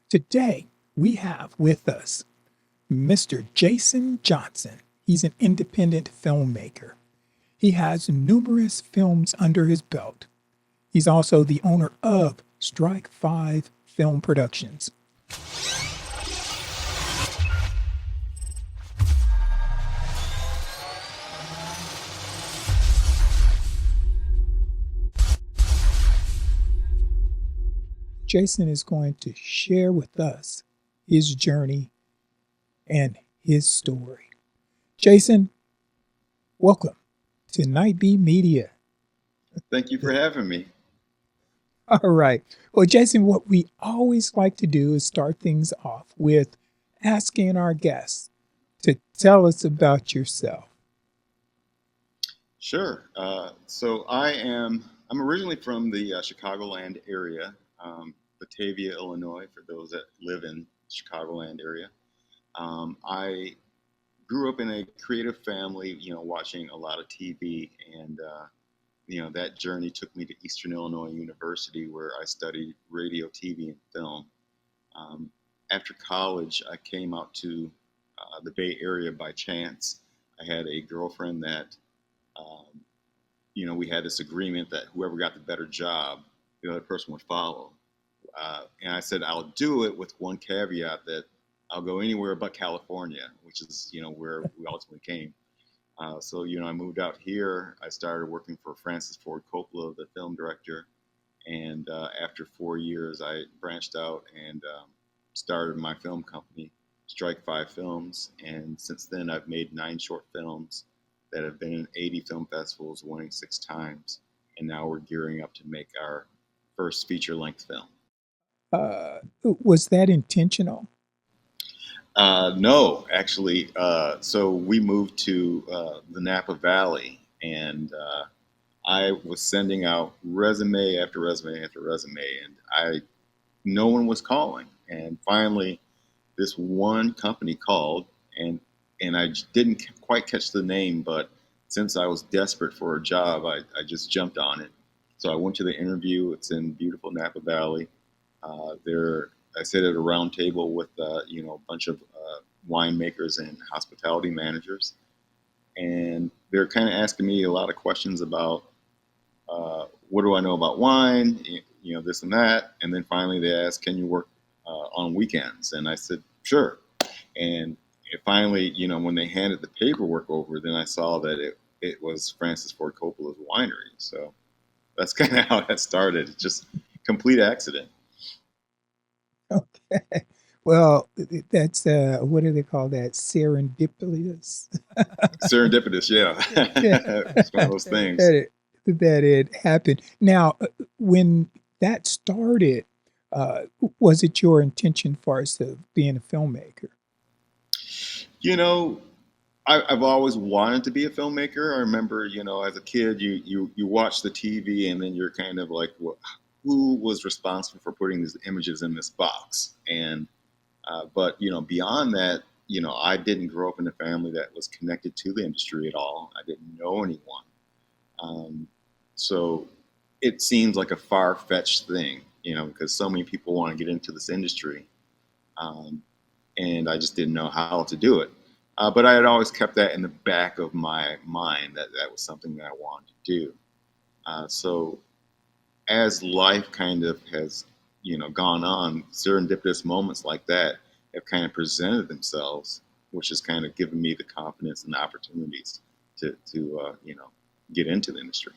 Today, we have with us Mr. Jason Johnson. He's an independent filmmaker. He has numerous films under his belt. He's also the owner of Strike 5 Film Productions. Jason is going to share with us his journey and his story. Jason, welcome to Night B Media. Thank you for having me. All right. Well, Jason, what we always like to do is start things off with asking our guests to tell us about yourself. Sure. I'm originally from the Chicagoland area, Batavia, Illinois, for those that live in Chicagoland area. I grew up in a creative family, watching a lot of TV, and that journey took me to Eastern Illinois University, where I studied radio, TV, and film. Um, After college, I came out to the Bay Area by chance. I had a girlfriend that, um, we had this agreement that whoever got the better job, the other person would follow. And I said, I'll do it with one caveat that I'll go anywhere but California, which is, where we ultimately came. I moved out here. I started working for Francis Ford Coppola, the film director. And after 4 years, I branched out and started my film company, Strike 5 Films. And since then, I've made 9 short films that have been in 80 film festivals, winning 6 times. And now we're gearing up to make our first feature-length film. Was that intentional? No, actually. So we moved to the Napa Valley, and I was sending out resume after resume after resume, and no one was calling. And finally, this one company called, and I didn't quite catch the name, but since I was desperate for a job, I just jumped on it. So I went to the interview. It's in beautiful Napa Valley. I sit at a round table with a bunch of winemakers and hospitality managers, and they're kind of asking me a lot of questions about what do I know about wine, this and that. And then finally they asked, can you work on weekends? And I said, sure. And finally, when they handed the paperwork over, then I saw that it was Francis Ford Coppola's winery. So that's kind of how that started. It's just complete accident. Okay. Well, that's what do they call that? Serendipitous. Serendipitous, yeah. Yeah. It's one of those things. that it happened. Now, when that started, was it your intention for us of being a filmmaker? I've always wanted to be a filmmaker. I remember, as a kid, you watch the TV, and then you're kind of like, well, who was responsible for putting these images in this box? And but beyond that, I didn't grow up in a family that was connected to the industry at all. I didn't know anyone, so it seems like a far-fetched thing, because so many people want to get into this industry, and I just didn't know how to do it. But I had always kept that in the back of my mind that was something that I wanted to do. So as life kind of has, gone on, serendipitous moments like that have kind of presented themselves, which has kind of given me the confidence and the opportunities to get into the industry.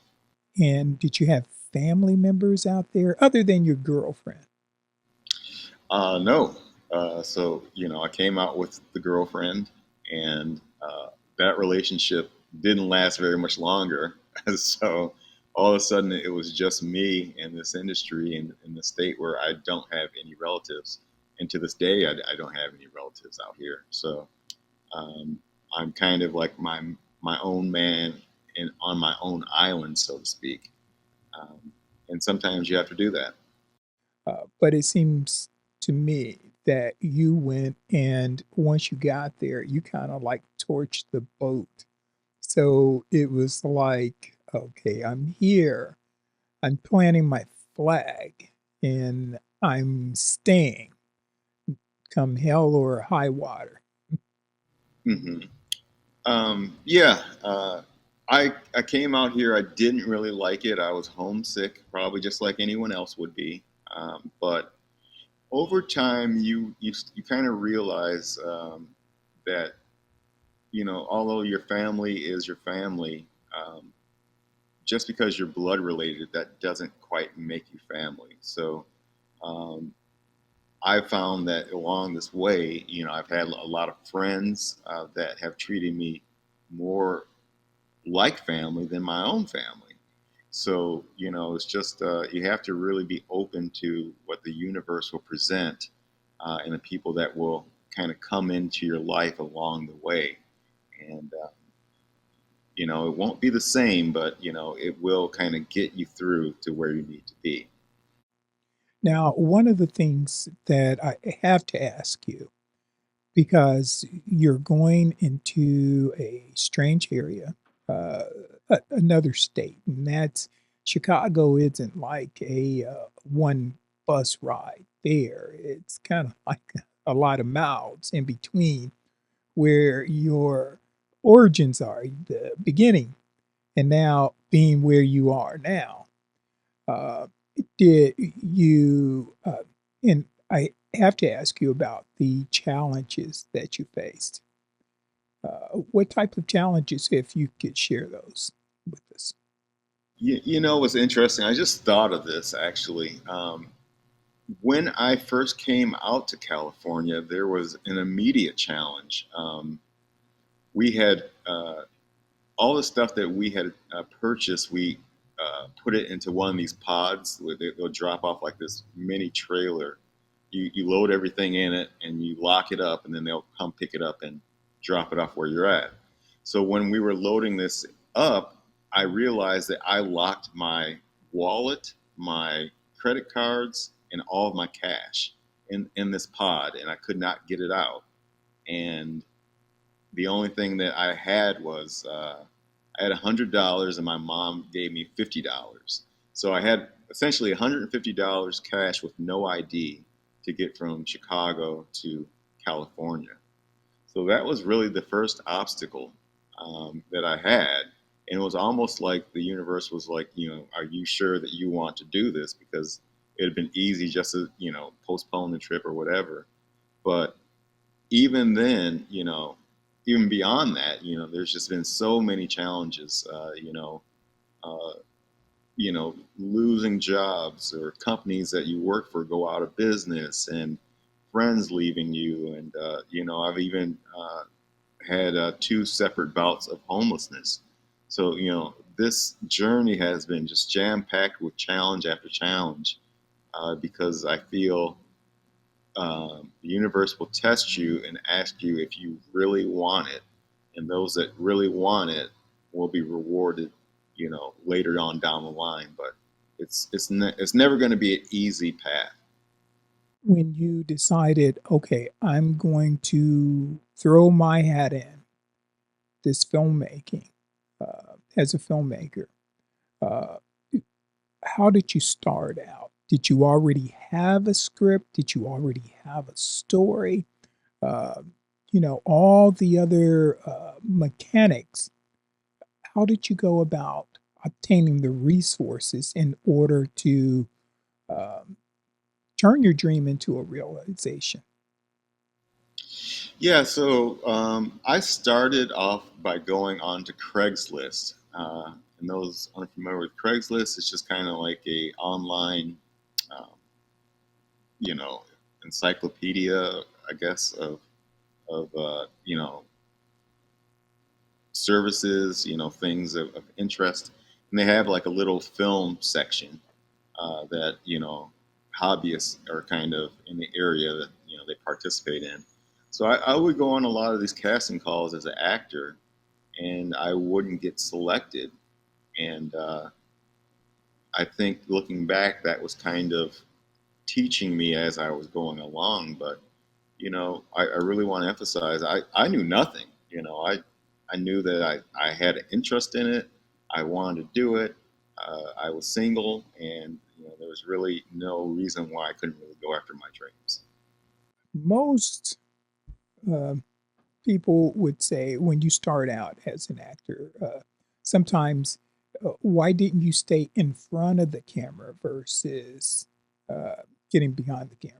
And did you have family members out there other than your girlfriend? No. I came out with the girlfriend, and that relationship didn't last very much longer. So all of a sudden, it was just me in this industry in the state where I don't have any relatives. And to this day, I don't have any relatives out here. So I'm kind of like my own man and on my own island, so to speak. And sometimes you have to do that. But it seems to me that you went and once you got there, you kind of like torched the boat. So it was like, okay, I'm here. I'm planting my flag and I'm staying. come hell or high water. Hmm. Yeah, I came out here. I didn't really like it. I was homesick, probably just like anyone else would be. But over time, you kind of realize that although your family is your family, um, just because you're blood related, that doesn't quite make you family. So um, I found that along this way, I've had a lot of friends that have treated me more like family than my own family. So, it's just you have to really be open to what the universe will present and the people that will kind of come into your life along the way. And, it won't be the same, but, it will kind of get you through to where you need to be. Now, one of the things that I have to ask you, because you're going into a strange area, uh, another state, and that's Chicago isn't like a one bus ride there. It's kind of like a lot of mouths in between where your origins are, the beginning, and now being where you are now. Uh, did you, and I have to ask you about the challenges that you faced. What type of challenges, if you could share those with us? What's interesting? I just thought of this actually. When I first came out to California, there was an immediate challenge. We had all the stuff that we had purchased. We put it into one of these pods where they'll drop off like this mini trailer. You load everything in it and you lock it up, and then they'll come pick it up and drop it off where you're at. So when we were loading this up, I realized that I locked my wallet, my credit cards, and all of my cash in this pod, and I could not get it out. And the only thing that I had was I had $100, and my mom gave me $50. So I had essentially $150 cash with no ID to get from Chicago to California. So that was really the first obstacle that I had. And it was almost like the universe was like, are you sure that you want to do this? Because it had been easy just to, postpone the trip or whatever. But even then, even beyond that, there's just been so many challenges, uh, losing jobs or companies that you work for go out of business and friends leaving you. And, I've even had two separate bouts of homelessness. So, this journey has been just jam packed with challenge after challenge because I feel the universe will test you and ask you if you really want it. And those that really want it will be rewarded, later on down the line. But it's never going to be an easy path. When you decided, okay, I'm going to throw my hat in this filmmaking as a filmmaker, uh, how did you start out? Did you already have a script? Did you already have a story? Uh, all the other mechanics. How did you go about obtaining the resources in order to um, turn your dream into a realization? Yeah, so I started off by going on to Craigslist. And those unfamiliar with Craigslist, it's just kind of like a online, um, you know, encyclopedia, I guess, of services, things of interest. And they have like a little film section that, hobbyists are kind of in the area that, they participate in. So I would go on a lot of these casting calls as an actor, and I wouldn't get selected. And I think looking back, that was kind of teaching me as I was going along. But I really want to emphasize I knew nothing. I knew that I had an interest in it. I wanted to do it. I was single, and there was really no reason why I couldn't really go after my dreams. Most uh, people would say when you start out as an actor, sometimes why didn't you stay in front of the camera versus uh, getting behind the camera?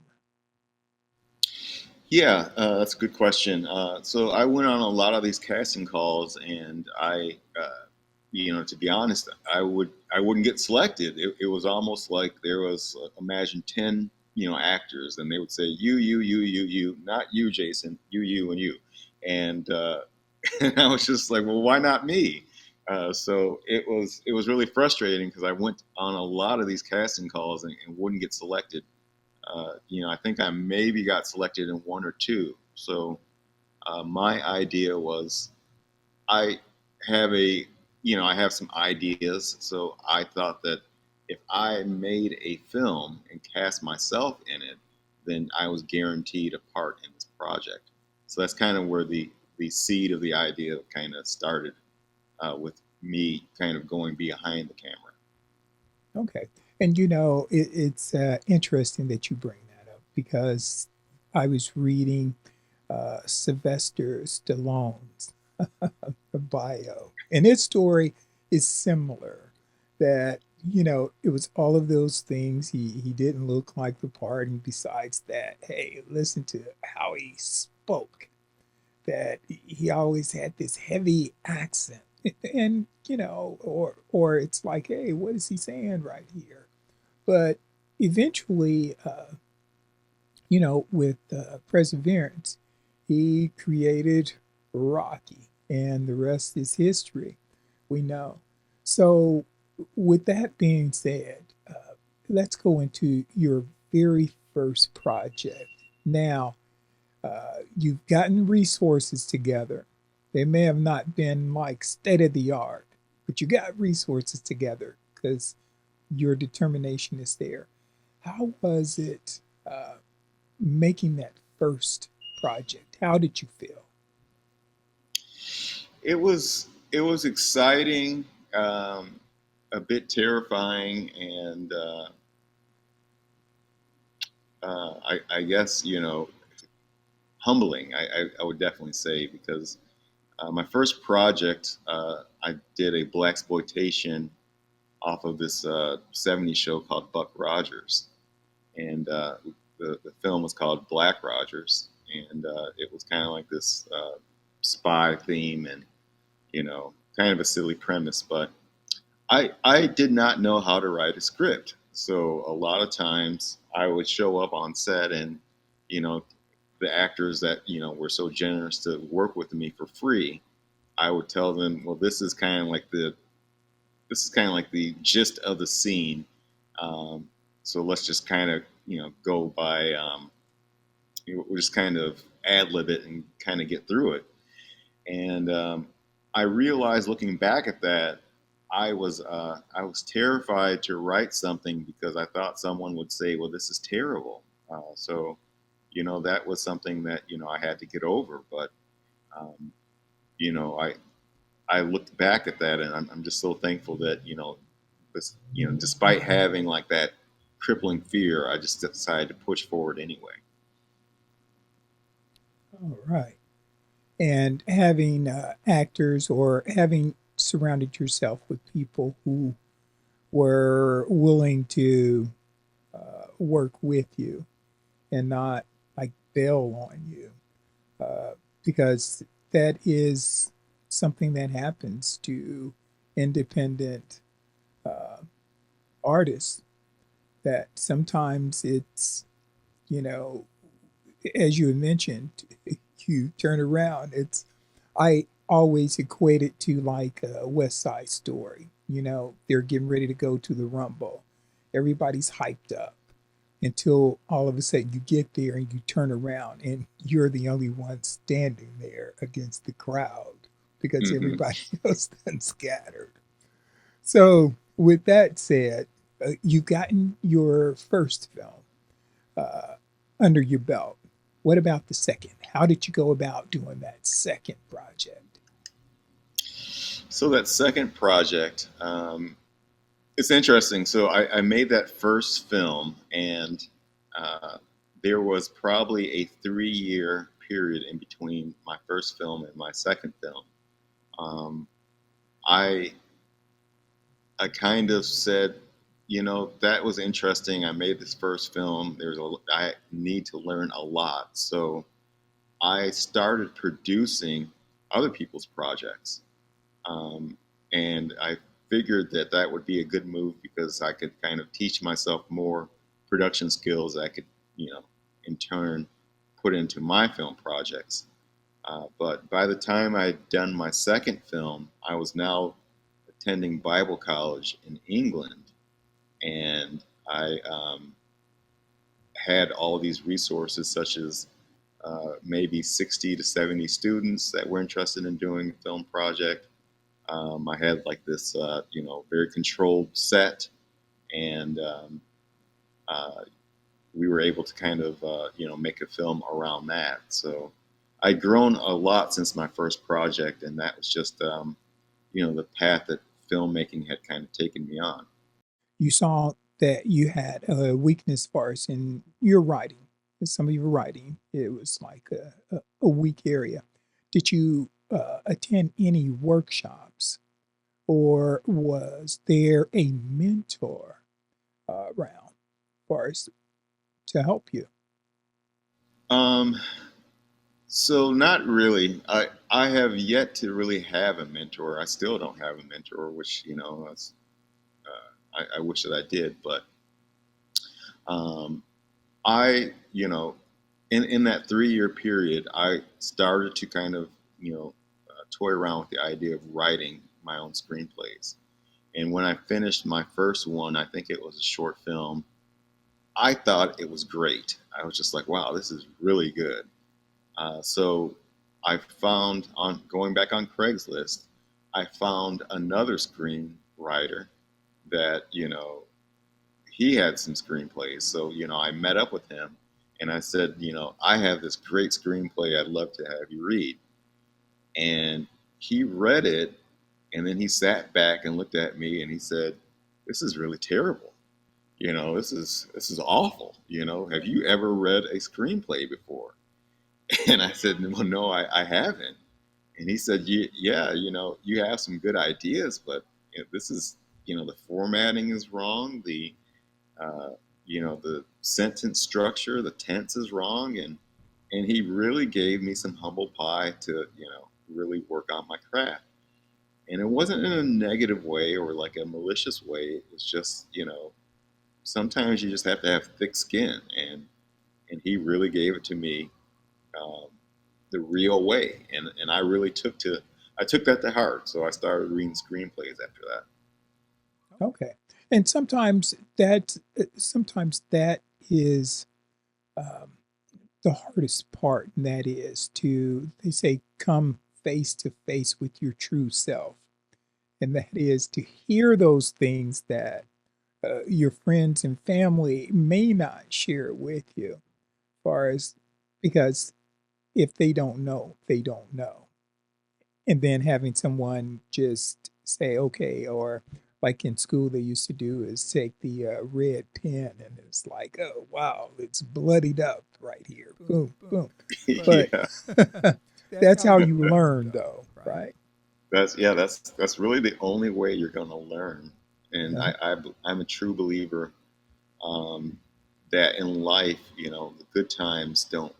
Yeah, that's a good question. So I went on a lot of these casting calls, and to be honest, I wouldn't get selected. It was almost like there was, imagine 10, actors, and they would say you, not you, Jason, you, and you, and and I was just like, well, why not me? So it was really frustrating because I went on a lot of these casting calls and wouldn't get selected. I think I maybe got selected in one or two. So my idea was I have I have some ideas. So I thought that if I made a film and cast myself in it, then I was guaranteed a part in this project. So that's kind of where the seed of the idea kind of started, with me kind of going behind the camera. Okay. And it's interesting that you bring that up because I was reading Sylvester Stallone's bio, and his story is similar. That it was all of those things. He didn't look like the part, and besides that, hey, listen to how he spoke. That he always had this heavy accent, and or it's like, hey, what is he saying right here? But eventually, with perseverance, he created Rocky, and the rest is history. We know. So, with that being said, let's go into your very first project. Now, you've gotten resources together. They may have not been like state of the art, but you got resources together because your determination is there. How was it making that first project? How did you feel? It was exciting, a bit terrifying, and I guess humbling. I would definitely say, because my first project, I did a black exploitation off of this '70s show called Buck Rogers, and the film was called Black Rogers, and it was kind of like this spy theme, and kind of a silly premise, but I did not know how to write a script. So a lot of times I would show up on set, and you know the actors that were so generous to work with me for free, I would tell them, well, this is kind of like the gist of the scene. Um, so let's just kind of go by, we'll just kind of ad lib it and kind of get through it. And I realized, looking back at that, I was terrified to write something because I thought someone would say, "Well, this is terrible." So that was something that I had to get over. But um, I looked back at that, and I'm just so thankful that despite having like that crippling fear, I just decided to push forward anyway. All right. And having actors or having surrounded yourself with people who were willing to work with you and not like bail on you, uh, because that is something that happens to independent uh, artists. That sometimes it's, you know, as you had mentioned, you turn around. I always equate it to like a West Side Story. They're getting ready to go to the Rumble. Everybody's hyped up until all of a sudden you get there and you turn around and you're the only one standing there against the crowd because Hmm. everybody else done scattered. So, with that said, you've gotten your first film uh, under your belt. What about the second? How did you go about doing that second project? So that second project, it's interesting. So I made that first film, and uh, there was probably a 3 year period in between my first film and my second film. Um, I I kind of said, that was interesting. I made this first film. I need to learn a lot, so I started producing other people's projects, um, and I figured that that would be a good move because I could kind of teach myself more production skills I could, in turn put into my film projects. But by the time I'd done my second film, I was now attending Bible college in England, and I had all these resources, such as maybe 60 to 70 students that were interested in doing a film project. I had like this, very controlled set, and uh, we were able to kind of, make a film around that. So I'd grown a lot since my first project, and that was just, the path that filmmaking had kind of taken me on. You saw that you had a weakness for us in your writing. In some of your writing, it was like a weak area. Did you attend any workshops, or was there a mentor around for us to help you? Um, so not really. I have yet to really have a mentor. I still don't have a mentor, which I wish that I did. But um, I, in that 3 year period, I started to kind of, toy around with the idea of writing my own screenplays. And when I finished my first one, I think it was a short film, I thought it was great. I was just like, wow, this is really good. So I found, on going back on Craigslist, I found another screenwriter that, he had some screenplays. So, I met up with him and I said, I have this great screenplay I'd love to have you read. And he read it, and then he sat back and looked at me and he said, this is really terrible. This is awful. Have you ever read a screenplay before? And I said, well, no, I haven't. And he said, yeah, you have some good ideas, but this is, the formatting is wrong. Uh, the sentence structure, the tense is wrong. And he really gave me some humble pie to, really work on my craft. And it wasn't in a negative way or like a malicious way. It was just, sometimes you just have to have thick skin. And he really gave it to me, um, the real way. And I took that to heart. So I started reading screenplays after that. Okay. And sometimes that is um, the hardest part, and that is to, they say, come face to face with your true self. And that is to hear those things that your friends and family may not share with you, far as, because if they don't know, they don't know. And then having someone just say, okay, or like in school they used to do is take the red pen and it's like, oh wow, it's bloodied up right here, boom, boom. But Yeah. that's how you learn, though, right? That's really the only way you're going to learn. And Yeah. I'm a true believer, um, that in life, the good times don't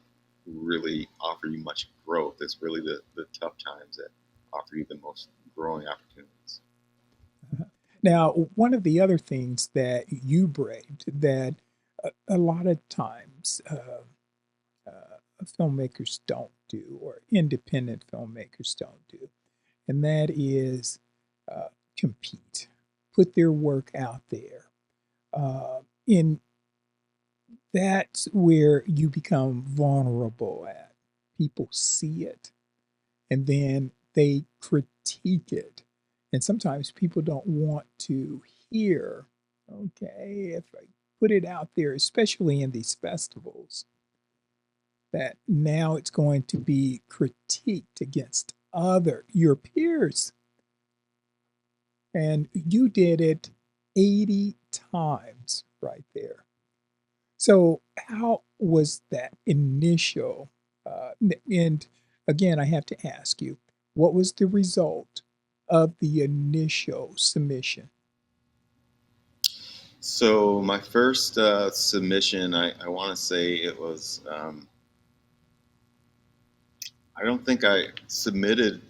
really offer you much growth. It's really the tough times that offer you the most growing opportunities. Now, one of the other things that you braved that a lot of times filmmakers don't do, or independent filmmakers don't do, and that is uh, compete, put their work out there. In That's where you become vulnerable at. People see it and then they critique it. And sometimes people don't want to hear, okay, if I put it out there, especially in these festivals, that now it's going to be critiqued against your peers. And you did it 80 times right there. So, how was that initial? And again, I have to ask you, what was the result of the initial submission? So my first submission, I want to say it was. I don't think I submitted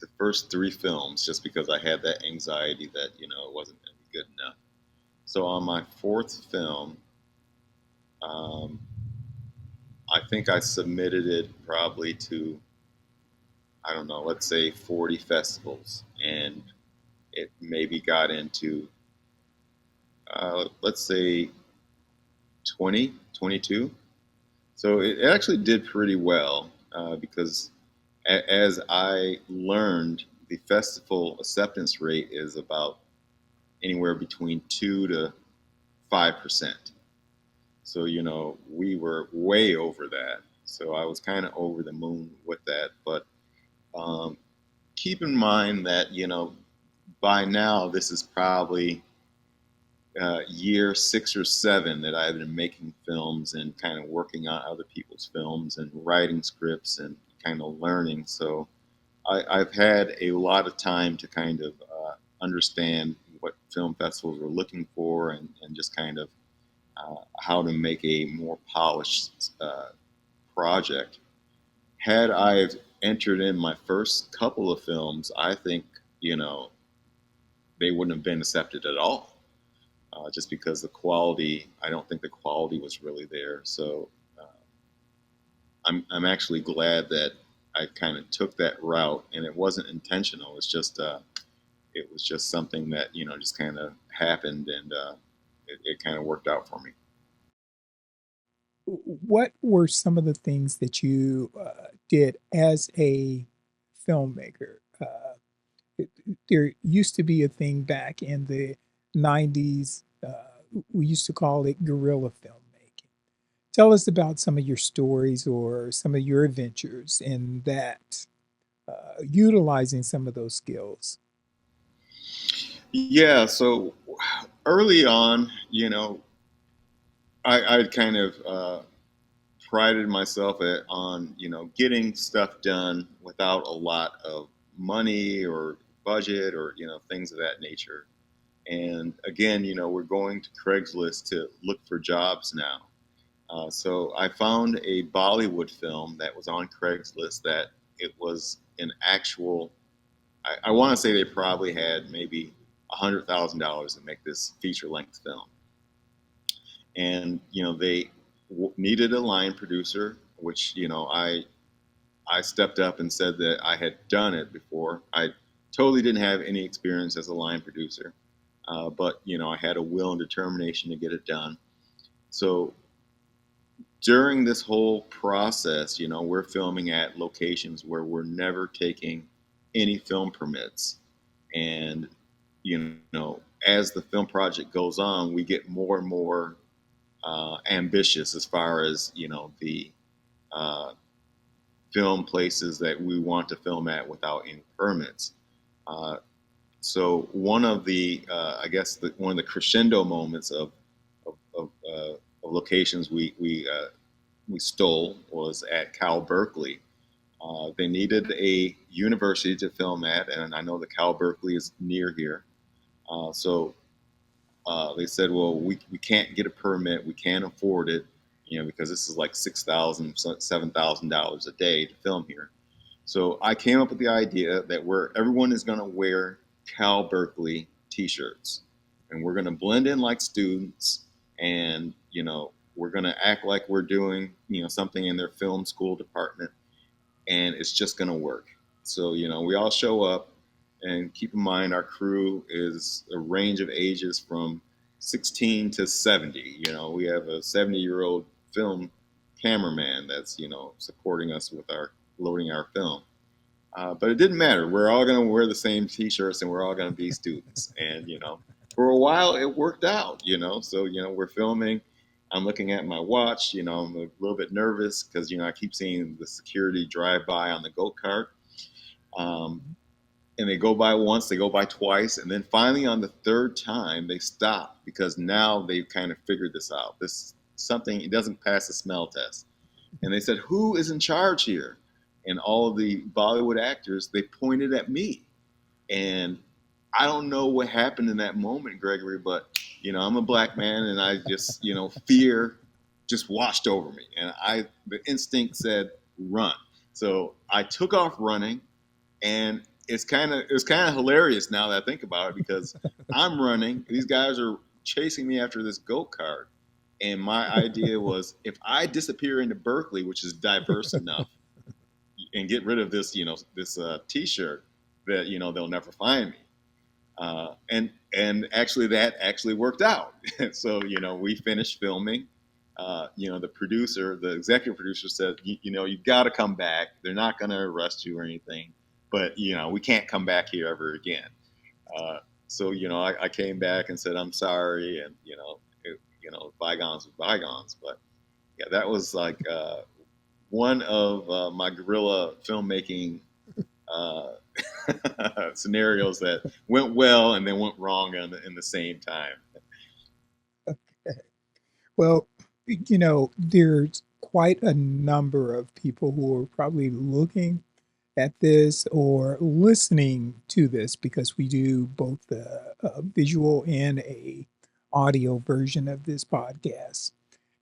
the first three films just because I had that anxiety that it wasn't going to be good enough. So on my fourth film, um, I think I submitted it probably to, I don't know, let's say 40 festivals, and it maybe got into, let's say 20, 22. So it actually did pretty well because as I learned, the festival acceptance rate is about anywhere between 2 to 5%. So we were way over that. So I was kind of over the moon with that. But um, keep in mind that by now this is probably year 6 or 7 that I've been making films and kind of working on other people's films and writing scripts and kind of learning. So I've had a lot of time to kind of understand what film festivals were looking for and just kind of how to make a more polished project. Had I entered in my first couple of films, I think you know they wouldn't have been accepted at all, just because the quality. I don't think the quality was really there. So uh, I'm actually glad that I kind of took that route, and it wasn't intentional. It was just something that just kind of happened, and it kind of worked out for me. What were some of the things that you did as a filmmaker? There used to be a thing back in the 90s. We used to call it guerrilla filmmaking. Tell us about some of your stories or some of your adventures in that, utilizing some of those skills. Yeah, so early on, I'd kind of prided myself on getting stuff done without a lot of money or budget or things of that nature. And again, we're going to Craigslist to look for jobs now. So I found a Bollywood film that was on Craigslist that it was an actual. I want to say they probably had maybe $100,000 to make this feature length film, and they needed a line producer, which I stepped up and said that I had done it before. I totally didn't have any experience as a line producer, but I had a will and determination to get it done. So during this whole process, we're filming at locations where we're never taking any film permits. And, as the film project goes on, we get more and more ambitious as far as, the uh, film places that we want to film at without any permits. Uh, so one of the, I guess, one of the crescendo moments of locations we stole was at Cal Berkeley. They needed a university to film at, and I know that Cal Berkeley is near here. So they said, well, we can't get a permit, we can't afford it, because this is like $6,000, $7,000 a day to film here. So I came up with the idea that where everyone is going to wear Cal Berkeley T-shirts, and we're going to blend in like students, and we're going to act like we're doing something in their film school department, and it's just going to work. So we all show up, and keep in mind our crew is a range of ages from 16 to 70. We have a 70-year-old film cameraman that's supporting us with our loading our film. But it didn't matter. We're all going to wear the same T-shirts, and we're all going to be students. And for a while, it worked out. So we're filming. I'm looking at my watch. I'm a little bit nervous because I keep seeing the security drive by on the go kart. Um, and they go by once, they go by twice, and then finally on the third time they stop because now they've kind of figured this out. something, it doesn't pass the smell test. And they said, who is in charge here? And all of the Bollywood actors, they pointed at me. And I don't know what happened in that moment, Gregory, but I'm a black man, and I just, fear just washed over me, and the instinct said run. So I took off running, and it's kind of hilarious now that I think about it, because I'm running, these guys are chasing me after this go-kart, and my idea was, if I disappear into Berkeley, which is diverse enough, and get rid of this T-shirt, that they'll never find me. And actually that actually worked out. So we finished filming. The executive producer said, you got to come back. They're not going to arrest you or anything, but we can't come back here ever again. So I came back and said I'm sorry, and bygones are bygones. But yeah, that was like one of my guerrilla filmmaking scenarios that went well and then went wrong in the same time. Okay. Well, there's quite a number of people who are probably looking at this or listening to this, because we do both the visual and a audio version of this podcast.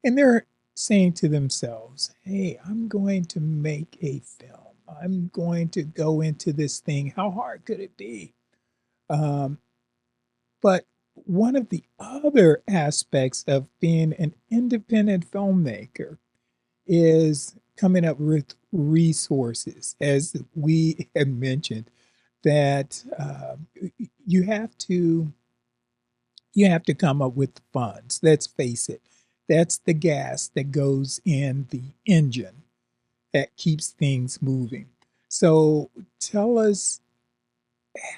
And they're saying to themselves, hey, I'm going to make a film. I'm going to go into this thing. How hard could it be? But one of the other aspects of being an independent filmmaker is coming up with resources, as we had mentioned, that you have to come up with funds. Let's face it, that's the gas that goes in the engine that keeps things moving. So tell us,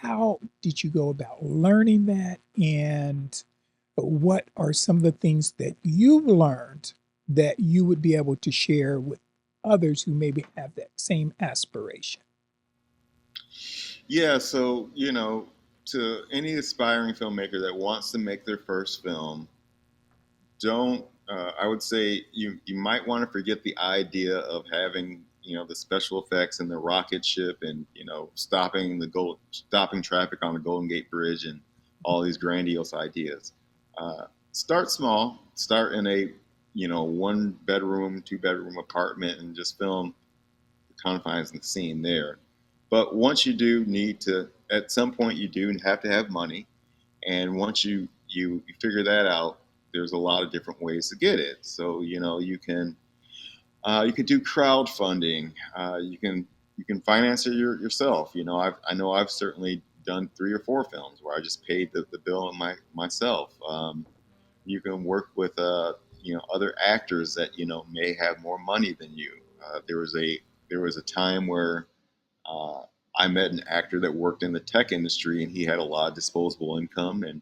how did you go about learning that, and what are some of the things that you've learned that you would be able to share with others who maybe have that same aspiration? Yeah, so to any aspiring filmmaker that wants to make their first film, don't I would say you might want to forget the idea of having the special effects and the rocket ship, and stopping traffic on the Golden Gate Bridge, and all these grandiose ideas. Start small. Start in a 1-bedroom, 2-bedroom apartment, and just film the confines of the scene there. But once you do need to, at some point you do have to have money, and once you figure that out, there's a lot of different ways to get it. So you can do crowdfunding. You can finance it yourself. I know I've certainly done 3 or 4 films where I just paid the bill myself. You can work with other actors that may have more money than you. There was a time where I met an actor that worked in the tech industry, and he had a lot of disposable income, and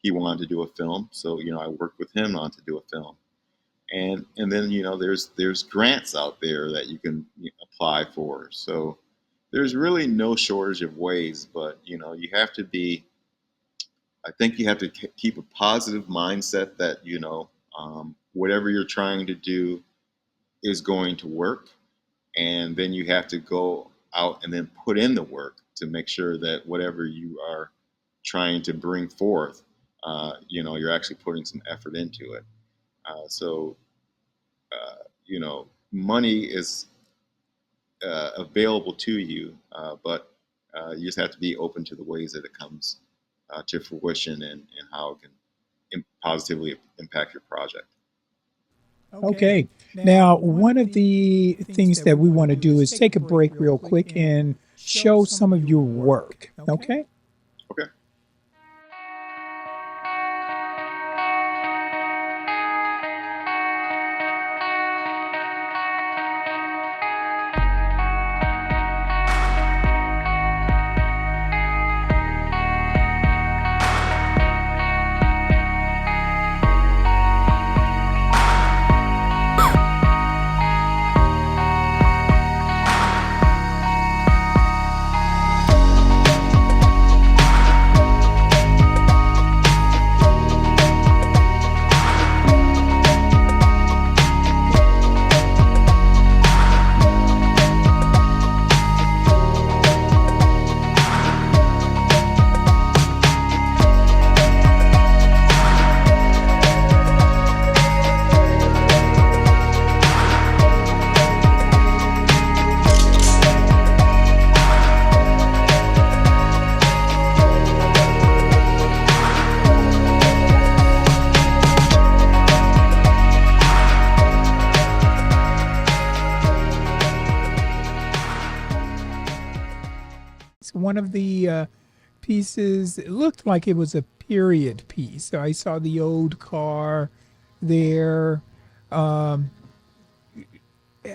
he wanted to do a film. So I worked with him on to do a film. And then there's grants out there that you can apply for. So there's really no shortage of ways, but you have to be. I think you have to keep a positive mindset that whatever you're trying to do is going to work, and then you have to go out and then put in the work to make sure that whatever you are trying to bring forth, you're actually putting some effort into it. So money is available to you, but you just have to be open to the ways that it comes to fruition, and how it can positively impact your project. Okay. Now, one of the things that we want to do is take a break real quick and show some of your work. Okay? Okay. one of the pieces, it looked like it was a period piece. So I saw the old car there. Um,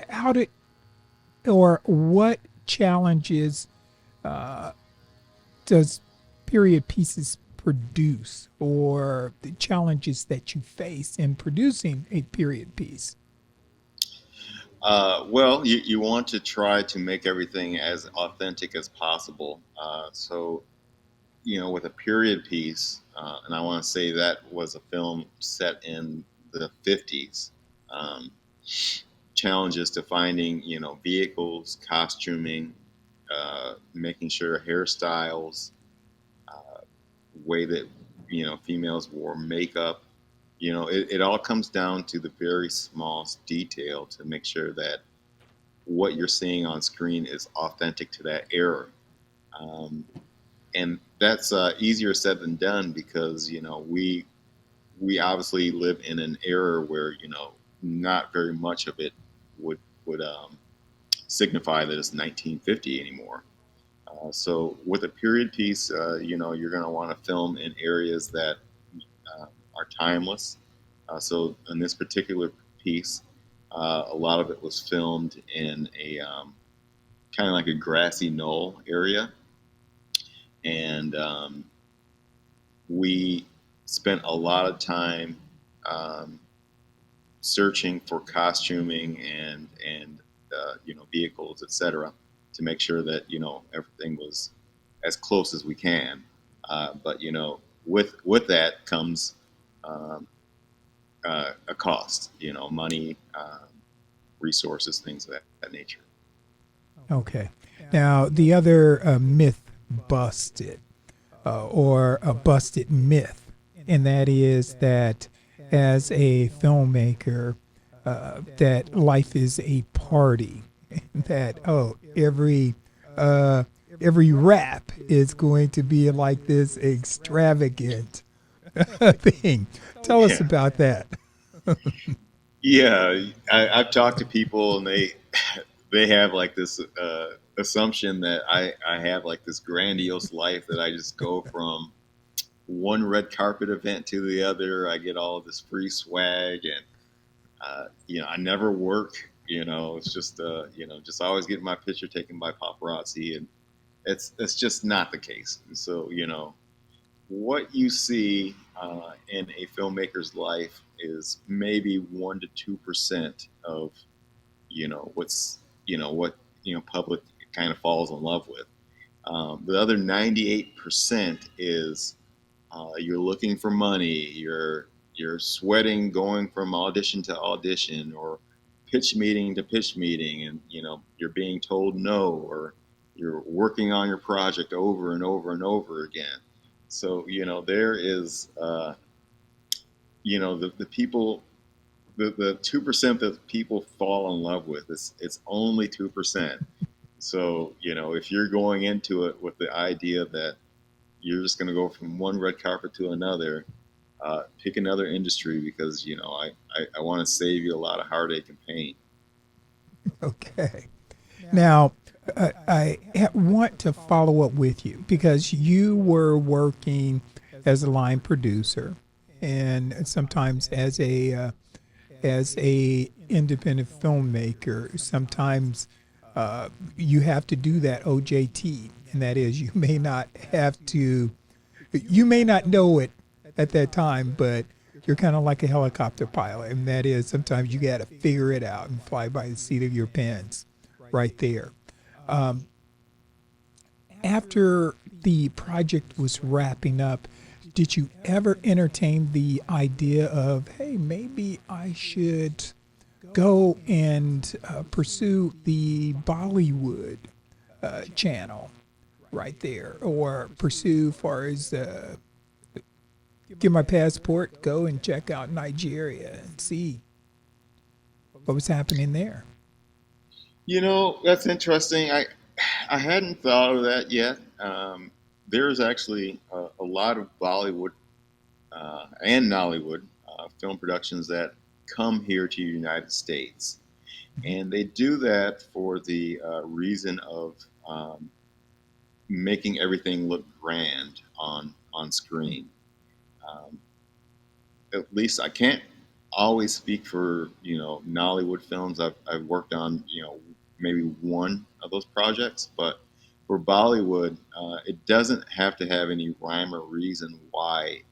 how did or what challenges does period pieces produce, or the challenges that you face in producing a period piece? Well, you want to try to make everything as authentic as possible. So, with a period piece, and I want to say that was a film set in the 50s, um, challenges to finding, vehicles, costuming, making sure hairstyles, way that, females wore makeup. It all comes down to the very smallest detail to make sure that what you're seeing on screen is authentic to that era. Um, and that's easier said than done because we obviously live in an era where not very much of it would signify that it's 1950 anymore. So with a period piece, you're going to want to film in areas that are timeless. So in this particular piece, a lot of it was filmed in a kind of like a grassy knoll area, and we spent a lot of time um, searching for costuming and vehicles, etc., to make sure that everything was as close as we can. But with that comes um, a cost, money, resources, things of that nature. Okay. Now, the other myth busted, or a busted myth, and that is that as a filmmaker, that life is a party, that uh, every rap is going to be like this extravagant thing. Tell us Yeah, about that. yeah. I've talked to people, and they have like this assumption that I have like this grandiose life that I just go from one red carpet event to the other. I get all of this free swag, and I never work. It's just just always getting my picture taken by paparazzi, and it's just not the case. And so what you see in a filmmaker's life is maybe 1 to 2% of what's what public kind of falls in love with. The other 98% is you're looking for money. You're sweating going from audition to audition or pitch meeting to pitch meeting, and you're being told no, or you're working on your project over and over and over again. So there is the people, the 2% that people fall in love with, it's only 2%. So if you're going into it with the idea that you're just going to go from one red carpet to another, pick another industry because I want to save you a lot of heartache and pain. Okay. Now, want to follow up with you because you were working as a line producer and sometimes as a independent filmmaker. Sometimes you have to do that OJT, and that is you may not know it at that time, but you're kind of like a helicopter pilot, and that is sometimes you got to figure it out and fly by the seat of your pants right there. Um, After the project was wrapping up, did you ever entertain the idea of, hey, maybe I should go and pursue the Bollywood channel right there, or pursue far as get my passport, go and check out Nigeria and see what was happening there? That's interesting. I hadn't thought of that yet. There's actually a lot of Bollywood and Nollywood film productions that come here to the United States, and they do that for the reason of making everything look grand on screen. Um, at least I can't always speak for Nollywood films. I've worked on maybe one of those projects, but for Bollywood, it doesn't have to have any rhyme or reason why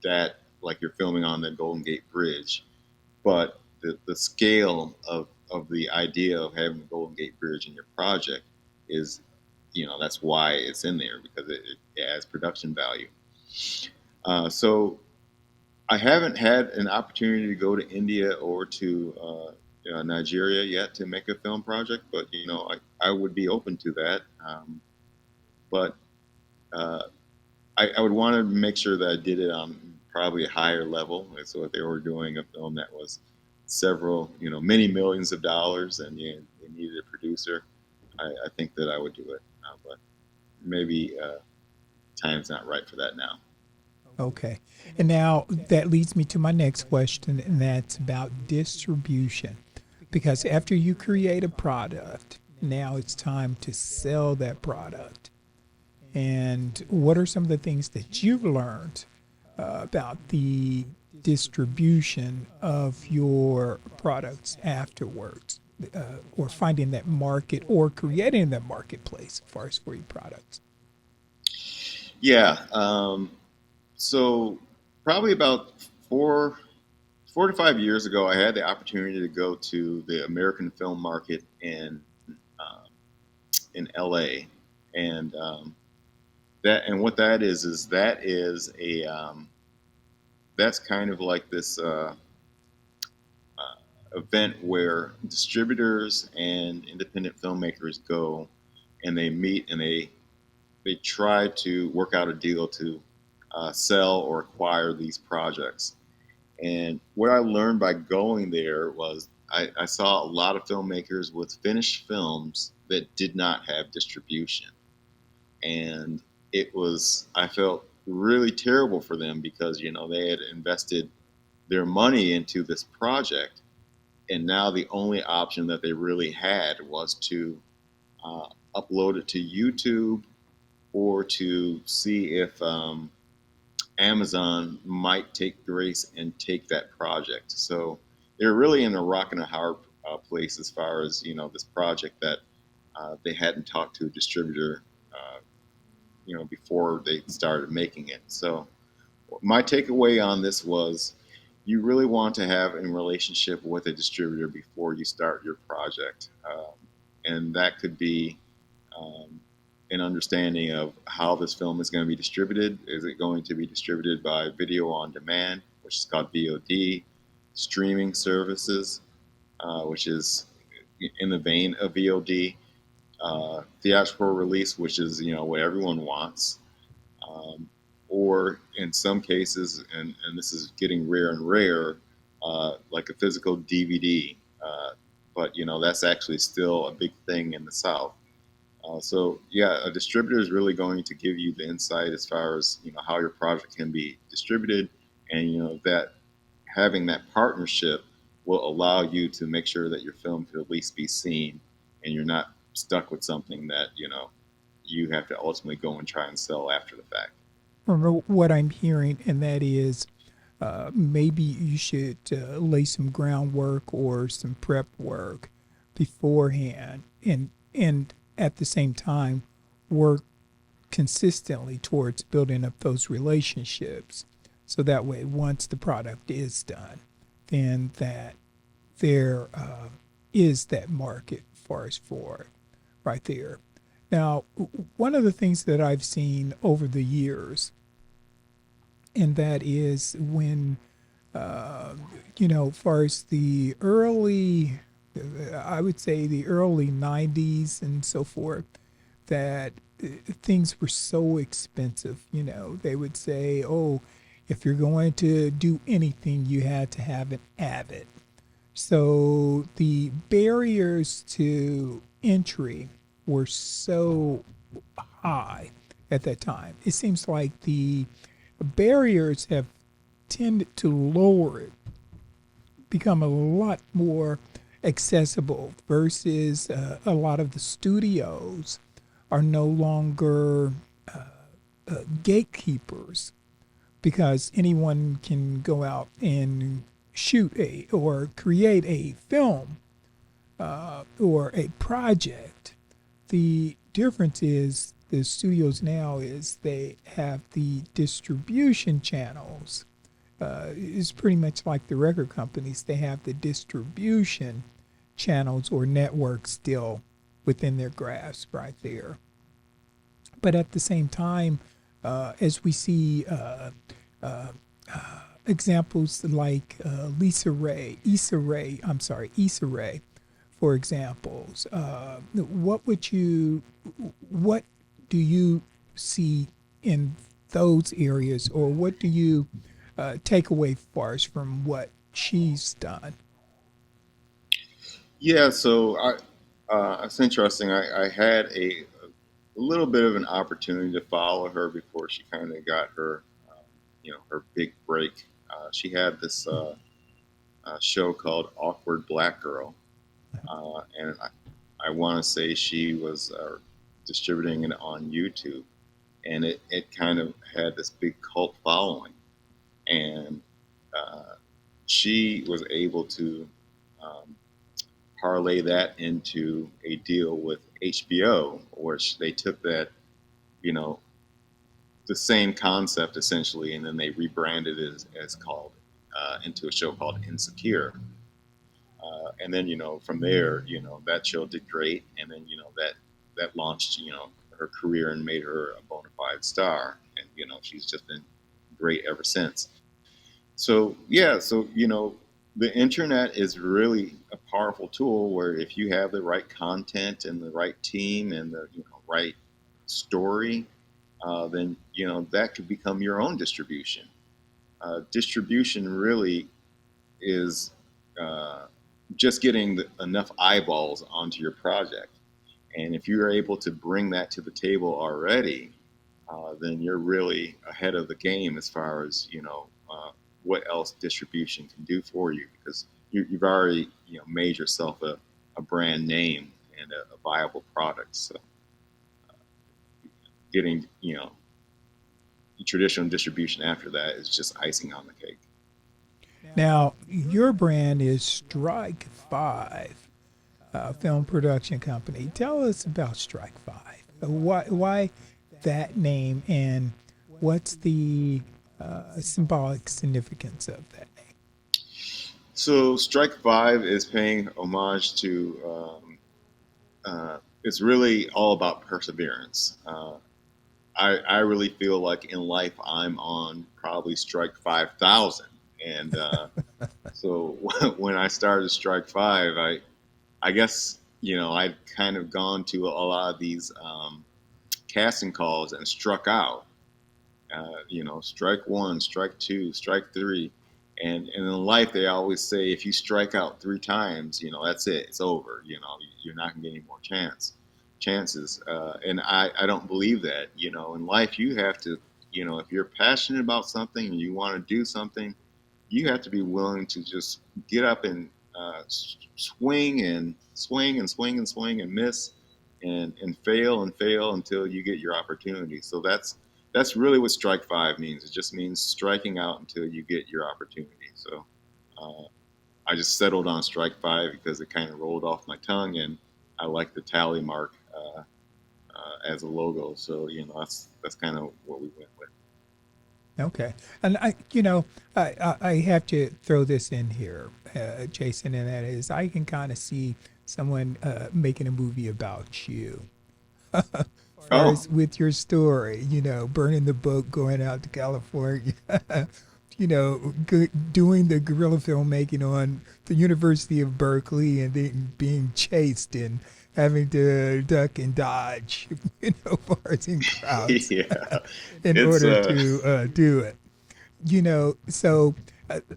that, like you're filming on the Golden Gate Bridge, but the scale of the idea of having the Golden Gate Bridge in your project is, that's why it's in there, because it adds production value. So I haven't had an opportunity to go to India or to Nigeria yet to make a film project, but I would be open to that. But uh, I would want to make sure that I did it on probably a higher level. So if they were doing a film that was several, many millions of dollars, and they needed a producer, I think that I would do it. But maybe time's not right for that now. Okay. And now that leads me to my next question, and that's about distribution. Because after you create a product, now it's time to sell that product. And what are some of the things that you've learned about the distribution of your products afterwards, or finding that market or creating that marketplace as far as for your products? Yeah. So probably about 4 to 5 years ago, I had the opportunity to go to the American film market um, in LA, and and what that is that is a that's kind of like this event where distributors and independent filmmakers go and they meet and they try to work out a deal to sell or acquire these projects. And what I learned by going there was I saw a lot of filmmakers with finished films that did not have distribution. And I felt really terrible for them because, they had invested their money into this project. And now the only option that they really had was to uh, upload it to YouTube or to see if Amazon might take grace and take that project. So they're really in a rock and a hard place as far as this project that they hadn't talked to a distributor, before they started making it. So my takeaway on this was you really want to have a relationship with a distributor before you start your project, and that could be um, an understanding of how this film is going to be distributed. Is it going to be distributed by video on demand, which is called VOD, streaming services, which is in the vein of VOD, theatrical release, which is what everyone wants, um, or in some cases, and this is getting rare and rare, like a physical DVD. But that's actually still a big thing in the South. So yeah, a distributor is really going to give you the insight as far as how your project can be distributed, and that having that partnership will allow you to make sure that your film could at least be seen, and you're not stuck with something that you have to ultimately go and try and sell after the fact. Remember what I'm hearing, and that is maybe you should lay some groundwork or some prep work beforehand, and at the same time work consistently towards building up those relationships, so that way once the product is done, then that there is that market for us for it right there. Now, one of the things that I've seen over the years, and that is when, uh, far as the early, I would say the early 90s and so forth, that things were so expensive. They would say, oh, if you're going to do anything, you had to have an Avid. So the barriers to entry were so high at that time. It seems like the barriers have tended to lower it, become a lot more accessible versus a lot of the studios are no longer gatekeepers, because anyone can go out and shoot a or create a film or a project. The difference is the studios now is they have the distribution channels. It's pretty much like the record companies. They have the distribution channels or networks still within their grasp right there. But at the same time, as we see examples like Issa Rae, for examples, what do you see in those areas, or what do you take away far as from what she's done? Yeah, so it's interesting. I had a little bit of an opportunity to follow her before she kind of got her, her big break. She had this show called Awkward Black Girl, and I want to say she was distributing it on YouTube, and it kind of had this big cult following, and she was able to um, parlay that into a deal with HBO, which they took that, you know, the same concept essentially, and then they rebranded it as called into a show called Insecure. And then from there, that show did great, and then that launched her career and made her a bona fide star, and she's just been great ever since. So yeah, so the internet is really a powerful tool where if you have the right content and the right team and the right story, then that could become your own distribution. Distribution really is just getting enough eyeballs onto your project, and if you're able to bring that to the table already, then you're really ahead of the game as far as what else distribution can do for you, because you've already made yourself a brand name and a viable product. So getting traditional distribution after that is just icing on the cake. Now, your brand is Strike Five, film production company. Tell us about Strike Five. Why that name, and what's the symbolic significance of that name? So Strike Five is paying homage to. It's really all about perseverance. I really feel like in life I'm on probably strike 5,000, and so when I started Strike Five, I guess I'd kind of gone to a lot of these casting calls and struck out. Strike one, strike two, strike three. And in life, they always say if you strike out three times, that's it, it's over. You're not gonna get any more chances. And I don't believe that. In life, you have to, if you're passionate about something and you want to do something, you have to be willing to just get up and swing and swing and swing and swing and miss and fail and fail until you get your opportunity. So that's really what strike five means. It just means striking out until you get your opportunity. So uh, I just settled on strike five because it kind of rolled off my tongue, and I like the tally mark as a logo. So that's kind of what we went with. Okay, and I have to throw this in here, Jason, and that is I can kind of see someone making a movie about you. Far Oh, as with your story, burning the boat, going out to California, doing the guerrilla filmmaking on the University of Berkeley, and then being chased and having to duck and dodge, bars and crowds yeah, in it's order to do it. So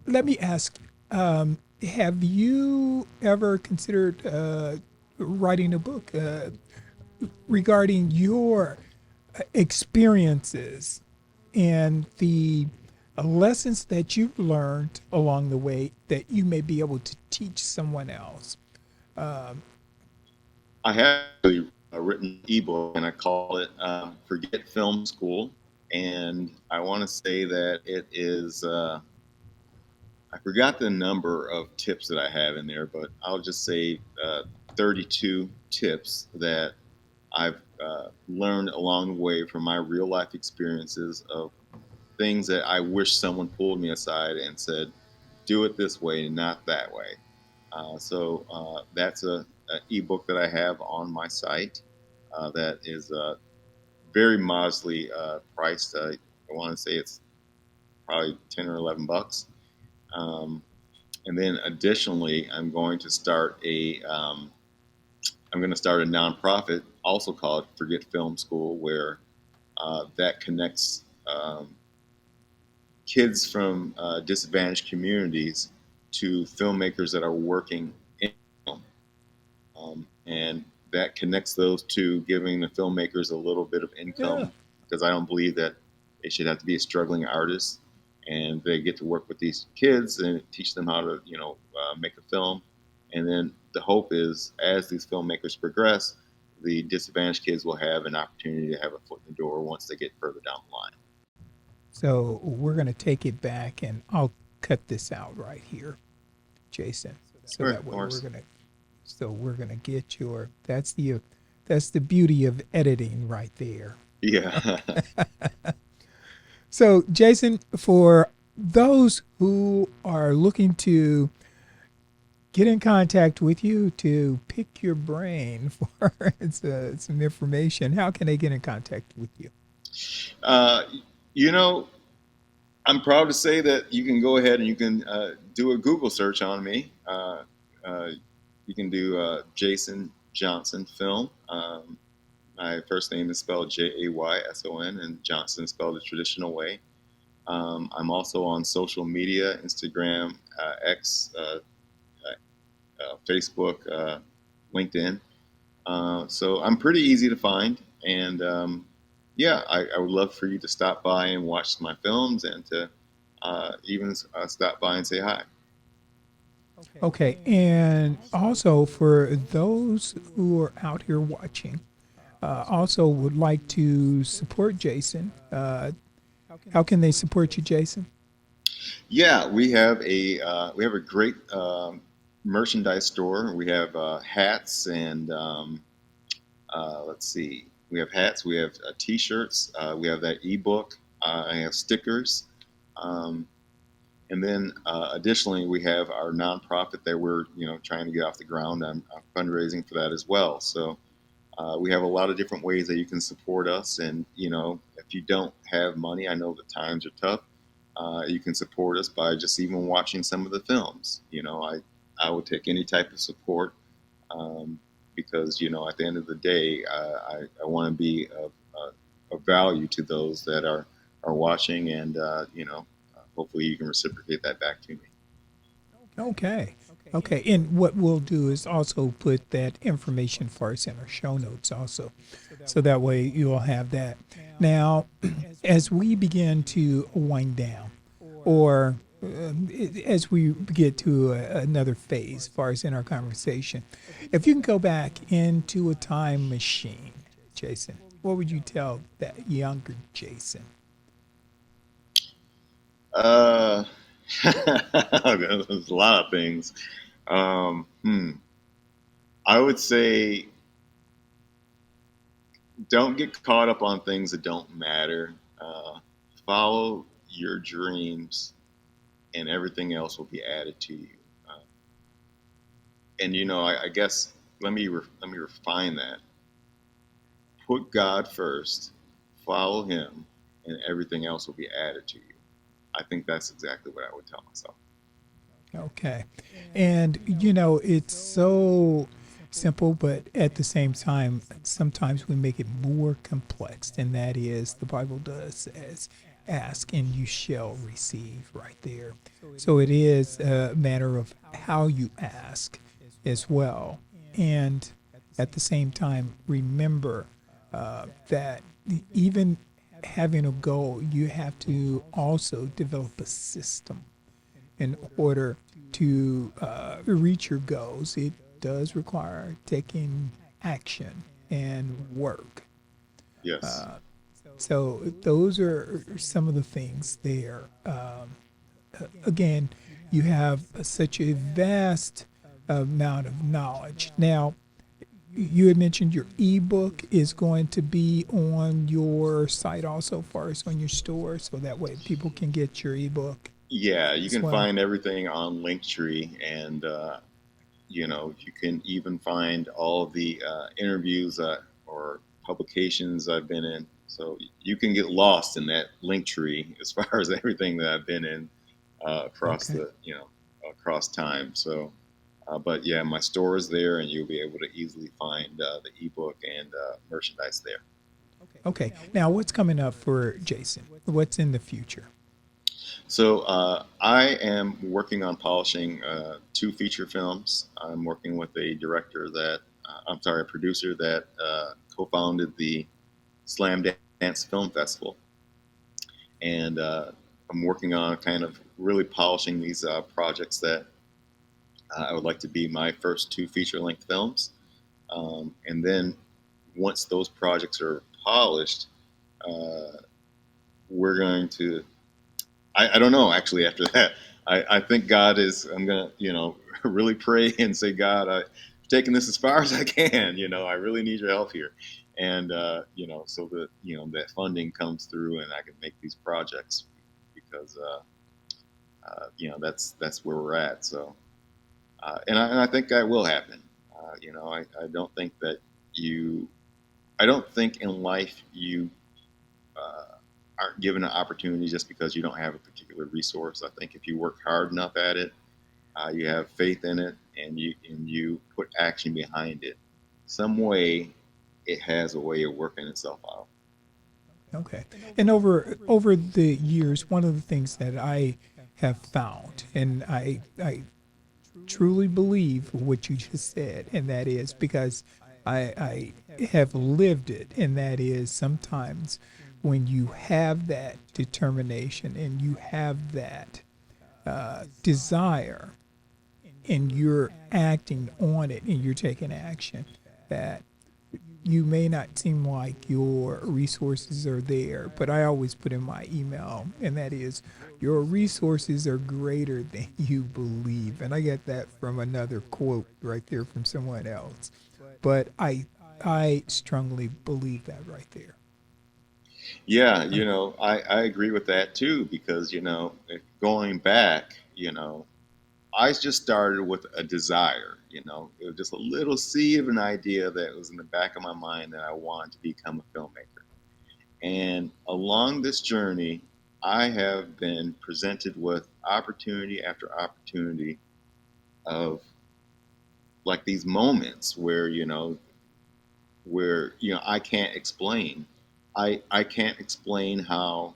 let me ask, have you ever considered writing a book regarding your experiences and the lessons that you've learned along the way that you may be able to teach someone else? I have really written ebook, and I call it "Forget Film School." And I want to say that it is. I forgot the number of tips that I have in there, but I'll just say 32 tips that I've learned along the way from my real life experiences of things that I wish someone pulled me aside and said, "Do it this way, not that way." That's a ebook that I have on my site that is very modestly priced. I want to say it's probably 10 or 11 bucks. Um, and then additionally, I'm going to start a nonprofit also called Forget Film School, where that connects kids from disadvantaged communities to filmmakers that are working in film. And that connects those two, giving the filmmakers a little bit of Yeah. income, because I don't believe that they should have to be a struggling artist, and they get to work with these kids and teach them how to, make a film. And then the hope is, as these filmmakers progress, the disadvantaged kids will have an opportunity to have a foot in the door once they get further down the line. So we're going to take it back, and I'll cut this out right here, Jason. So Sure, that of way we're course. going to. So we're going to get your. That's the beauty of editing right there. Yeah. So Jason, for those who are looking to get in contact with you to pick your brain for some information, how can they get in contact with you? uh, you know, I'm proud to say that you can go ahead and you can do a Google search on me. Uh, you can do Jason Johnson Film. My first name is spelled Jayson, and Johnson is spelled the traditional way. I'm also on social media: Instagram, X, Facebook, LinkedIn. So I'm pretty easy to find, and yeah, I would love for you to stop by and watch my films, and to even stop by and say hi. Okay, and also for those who are out here watching, also would like to support Jason. How can they support you, Jason? Yeah, we have a great merchandise store. We have hats and let's see, we have hats, we have t-shirts, we have that ebook, I have stickers. Um, And then additionally, we have our nonprofit that we're trying to get off the ground. I'm fundraising for that as well. So we have a lot of different ways that you can support us. And if you don't have money, I know the times are tough. You can support us by just even watching some of the films. I would take any type of support, um, because at the end of the day, I want to be of value to those that are watching, and hopefully you can reciprocate that back to me. Okay. Okay. And what we'll do is also put that information for us in our show notes also. So that way you'll have that. Now, as we begin to wind down, or as we get to another phase, as far as in our conversation, if you can go back into a time machine, Jason, what would you tell that younger Jason? Uh, there's a lot of things. Um, hmm. I would say don't get caught up on things that don't matter. Follow your dreams, and everything else will be added to you. Uh, and I guess let me refine that. Put God first, follow Him, and everything else will be added to you. I think that's exactly what I would tell myself. Okay. And, it's so simple, but at the same time, sometimes we make it more complex, and that is the Bible does as ask and you shall receive right there. So it is a matter of how you ask as well. And at the same time, remember that even having a goal, you have to also develop a system in order to reach your goals. It does require taking action and work. Yes. So those are some of the things there. Again, you have such a vast amount of knowledge. Now, you had mentioned your ebook is going to be on your site also, far as on your store, so that way people can get your ebook Yeah, you as can well. find everything on Linktree, and you can even find all the interviews or publications I've been in. So you can get lost in that link tree as far as everything that I've been in across Okay. the across time. So, but yeah, my store is there, and you'll be able to easily find the ebook and merchandise there. Okay. Now, what's coming up for Jason? What's in the future? So I am working on polishing two feature films. I'm working with a director that a producer that co-founded the Slam Dance Film Festival, and I'm working on kind of really polishing these projects that I would like to be my first two feature-length films. And then once those projects are polished, uh, we're going to I don't know actually after that. I think God is, I'm going to, really pray and say, God, I'm taking this as far as I can. I really need your help here. And, so that, that funding comes through and I can make these projects because, that's where we're at. So, and I think that will happen. I don't think that you, I don't think in life you, uh, aren't given an opportunity just because you don't have a particular resource. I think if you work hard enough at it, you have faith in it, and you put action behind it, some way it has a way of working itself out. Okay. And over the years, one of the things that I have found, and I truly believe what you just said, and that is because I have lived it, and that is sometimes when you have that determination and you have that desire and you're acting on it and you're taking action, that you may not seem like your resources are there, but I always put in my email, and that is, your resources are greater than you believe. And I get that from another quote right there from someone else. But I strongly believe that right there. Yeah, I agree with that too because going back, I just started with a desire. It was just a little seed of an idea that was in the back of my mind that I wanted to become a filmmaker. And along this journey, I have been presented with opportunity after opportunity of like these moments where I can't explain. I can't explain how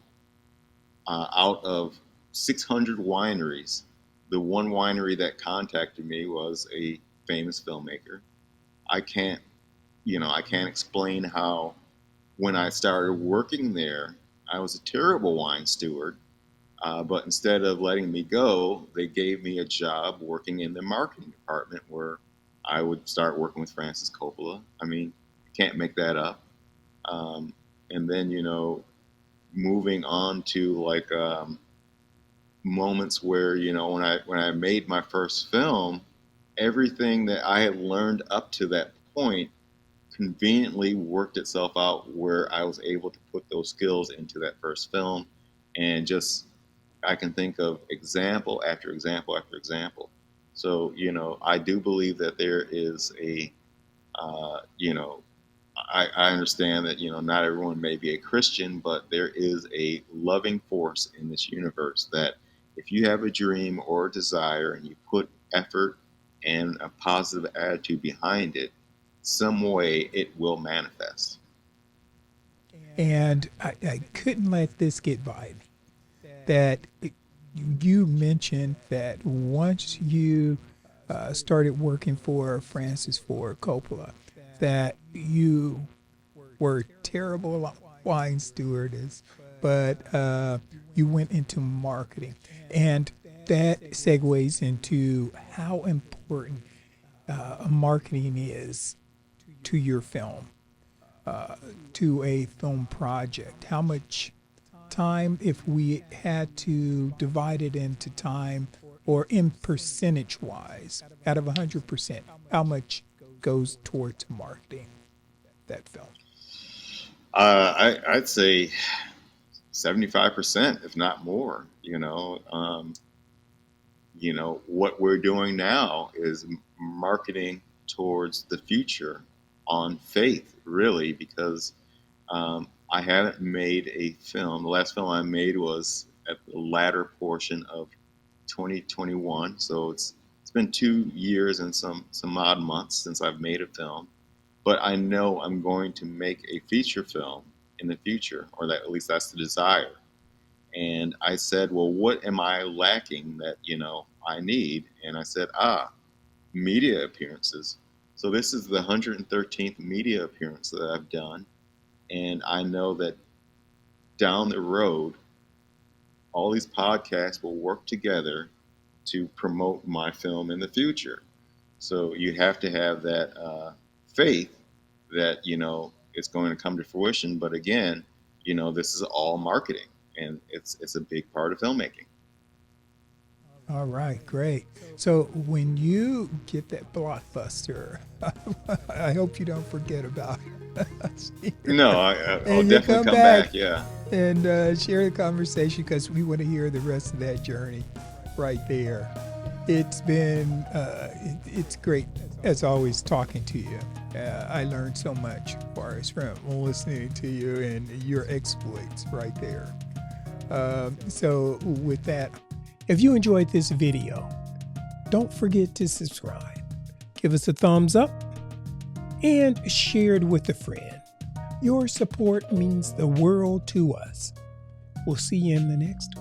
out of 600 wineries, the one winery that contacted me was a famous filmmaker. I can't I can't explain how when I started working there, I was a terrible wine steward. But instead of letting me go, they gave me a job working in the marketing department where I would start working with Francis Coppola. I mean, you can't make that up. Um, and then, moving on to like moments where, when I made my first film, everything that I had learned up to that point conveniently worked itself out where I was able to put those skills into that first film and just I can think of example after example after example. So, I do believe that there is a, uh, you know, I understand that, not everyone may be a Christian, but there is a loving force in this universe that if you have a dream or a desire and you put effort and a positive attitude behind it, some way it will manifest. And I couldn't let this get by me. You mentioned that once you started working for Francis Ford Coppola, that you were terrible wine stewardess, but you went into marketing. And that segues into how important marketing is to your film. to a film project? How much time, if we had to divide it into time or in percentage wise, out of 100%, how much goes towards marketing that film? I'd say 75%, if not more. What we're doing now is marketing towards the future on faith, really, because I haven't made a film. The last film I made was at the latter portion of 2021, so it's been 2 years and some odd months since I've made a film. But I know I'm going to make a feature film in the future, or that at least that's the desire. And I said, well, what am I lacking that I need? And I said, media appearances. So this is the 113th media appearance that I've done. And I know that down the road, all these podcasts will work together to promote my film in the future. So you have to have that faith that, it's going to come to fruition. But again, this is all marketing, and it's a big part of filmmaking. All right, great. So when you get that blockbuster, I hope you don't forget about it. No, I'll definitely come back. Yeah. And share the conversation, because we want to hear the rest of that journey right there. It's been, it's great, as always, talking to you. I learned so much as far as from listening to you and your exploits right there. So with that, if you enjoyed this video, don't forget to subscribe, give us a thumbs up, and share it with a friend. Your support means the world to us. We'll see you in the next one.